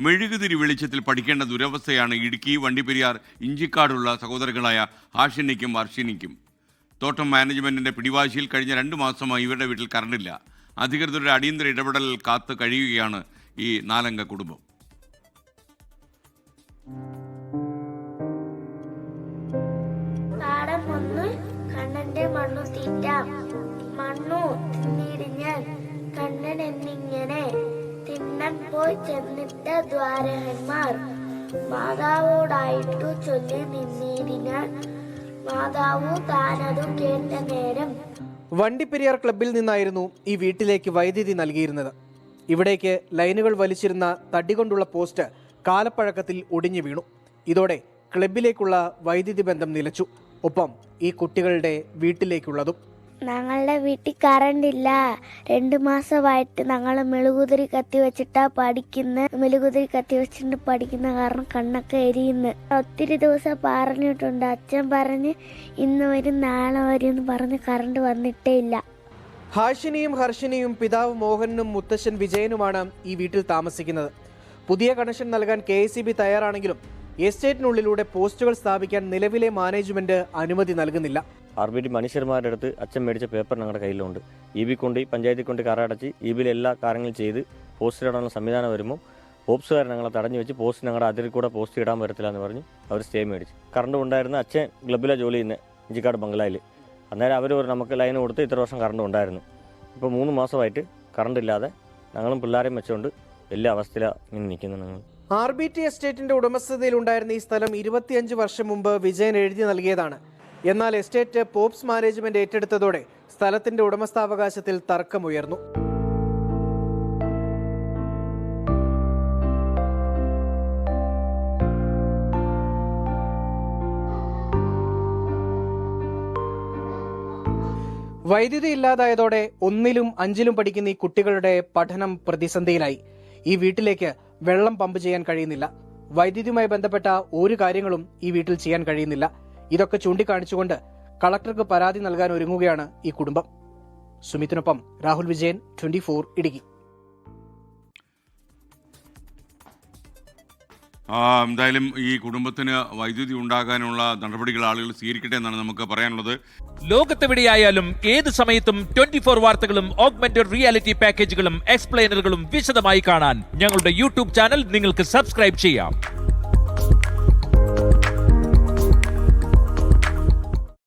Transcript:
മെഴുകുതിരി വെളിച്ചത്തിൽ പഠിക്കേണ്ട ദുരവസ്ഥയാണ് ഇടുക്കി വണ്ടിപ്പെരിയാർ ഇഞ്ചിക്കാടുള്ള സഹോദരങ്ങളായ ഹാഷിനിക്കും വർഷിനിക്കും. തോട്ടം മാനേജ്മെന്റിന്റെ പിടിവാശിയിൽ കഴിഞ്ഞ 2 മാസമായി ഇവരുടെ വീട്ടിൽ കറണ്ടില്ല. അധികൃതരുടെ അടിയന്തര ഇടപെടൽ കാത്ത് കഴിയുകയാണ് ഈ 4-അംഗ കുടുംബം. കണ്ണന്റെ മണ്ണു തീറ്റാം, മണ്ണു തിന്നിടിഞ്ഞാൽ കണ്ണൻ എന്നിങ്ങനെ തിണ്ണൻ പോയി ചെന്നിട്ട് ദ്വാരകന്മാർ മാതാവോടായിട്ടു ചൊല്ലി നിന്നിടിഞ്ഞാൽ മാതാവു താനതു കേട്ട നേരം. വണ്ടിപ്പെരിയാർ ക്ലബ്ബിൽ നിന്നായിരുന്നു ഈ വീട്ടിലേക്ക് വൈദ്യുതി നൽകിയിരുന്നത്. ഇവിടേക്ക് ലൈനുകൾ വലിച്ചിരുന്ന തടികൊണ്ടുള്ള പോസ്റ്റ് കാലപ്പഴക്കത്തിൽ ഒടിഞ്ഞു വീണു. ഇതോടെ ക്ലബിലേക്കുള്ള വൈദ്യുതി ബന്ധം നിലച്ചു. ഒപ്പം ഈ കുട്ടികളുടെ വീട്ടിലേക്കുള്ളതും. ഞങ്ങളുടെ വീട്ടിൽ കറണ്ട് ഇല്ല. 2 മാസമായിട്ട് ഞങ്ങൾ മെഴുകുതിരി കത്തി വെച്ചിട്ടാ മെഴുകുതിരി കത്തി വെച്ചിട്ട് പഠിക്കുന്ന കാരണം കണ്ണൊക്കെ എരിയുന്നു. ഒത്തിരി ദിവസം പറഞ്ഞിട്ടുണ്ട്. അച്ഛൻ പറഞ്ഞ് ഇന്ന് വരും നാളെ വരും എന്ന് പറഞ്ഞ് കറണ്ട് വന്നിട്ടേ ഇല്ല. ഹാഷിനിയും ഹർഷിനിയും പിതാവ് മോഹനും മുത്തശ്ശൻ വിജയനുമാണ് ഈ വീട്ടിൽ താമസിക്കുന്നത്. പുതിയ കണക്ഷൻ നൽകാൻ KSEB തയ്യാറാണെങ്കിലും എസ്റ്റേറ്റിനുള്ളിലൂടെ പോസ്റ്റുകൾ സ്ഥാപിക്കാൻ നിലവിലെ മാനേജ്മെന്റ് അനുമതി നൽകുന്നില്ല. RBT മനുഷ്യന്മാരുടെ അടുത്ത് അച്ഛൻ മേടിച്ച പേപ്പർ ഞങ്ങളുടെ കയ്യിലുണ്ട്. EB കൊണ്ട് പഞ്ചായത്തിൽ കൊണ്ട് കറടച്ച് EBയിൽ എല്ലാ കാര്യങ്ങളും ചെയ്ത് പോസ്റ്റ് ഇടാനുള്ള സംവിധാനം വരുമ്പോൾ പോപ്സുകാർ ഞങ്ങളെ തടഞ്ഞു വെച്ച് പോസ്റ്റ് ഞങ്ങളുടെ അതിൽ കൂടെ പോസ്റ്റ് ഇടാൻ പറ്റത്തില്ല എന്ന് പറഞ്ഞ് അവർ സ്റ്റേ മേടിച്ചു. കറണ്ട് ഉണ്ടായിരുന്ന അച്ഛൻ ക്ലബ്ബിലെ ജോലി ചെയ്യുന്ന ഇഞ്ചിക്കാട് ബംഗ്ലായിൽ. അന്നേരം അവർ നമുക്ക് ലൈൻ കൊടുത്ത് ഇത്ര വർഷം കറണ്ട് ഉണ്ടായിരുന്നു. ഇപ്പോൾ 3 മാസമായിട്ട് കറണ്ട് ഇല്ലാതെ ഞങ്ങളും പിള്ളേരെയും വെച്ചുകൊണ്ട് വലിയ അവസ്ഥയിലാണ് ഇങ്ങനെ നിൽക്കുന്നത്. ഞങ്ങൾ RBT എസ്റ്റേറ്റിന്റെ ഉടമസ്ഥതയിലുണ്ടായിരുന്ന ഈ സ്ഥലം 25 വർഷം മുമ്പ് വിജയൻ എഴുതി നൽകിയതാണ്. എന്നാൽ എസ്റ്റേറ്റ് പോപ്സ് മാനേജ്മെന്റ് ഏറ്റെടുത്തതോടെ സ്ഥലത്തിന്റെ ഉടമസ്ഥാവകാശത്തിൽ തർക്കമുയർന്നു. വൈദ്യുതി ഇല്ലാതായതോടെ 1-ലും 5-ലും പഠിക്കുന്ന ഈ കുട്ടികളുടെ പഠനം പ്രതിസന്ധിയിലായി. ഈ വീട്ടിലേക്ക് വെള്ളം പമ്പ് ചെയ്യാൻ കഴിയുന്നില്ല. വൈദ്യുതിയുമായി ബന്ധപ്പെട്ട ഒരു കാര്യങ്ങളും ഈ വീട്ടിൽ ചെയ്യാൻ കഴിയുന്നില്ല. ഇതൊക്കെ ചൂണ്ടിക്കാണിച്ചുകൊണ്ട് കളക്ടർക്ക് പരാതി നൽകാൻ ഒരുങ്ങുകയാണ് ഈ കുടുംബം. സുമിത്തിനൊപ്പം രാഹുൽ വിജയൻ, 24 ഇടുക്കി. എന്തായാലും ഈ കുടുംബത്തിന് വൈദ്യുതി ഉണ്ടാകാനുള്ള നടപടികൾ ആളുകൾ സ്വീകരിക്കട്ടെ എന്നാണ് നമുക്ക് പറയാനുള്ളത്. ലോകത്തെവിടെയായാലും ഏത് സമയത്തും 24 വാർത്തകളും ഓഗ്മെന്റഡ് റിയാലിറ്റി പാക്കേജുകളും എക്സ്പ്ലെയിനറുകളും വിശദമായി കാണാൻ ഞങ്ങളുടെ YouTube ചാനൽ നിങ്ങൾക്ക് സബ്സ്ക്രൈബ് ചെയ്യാം.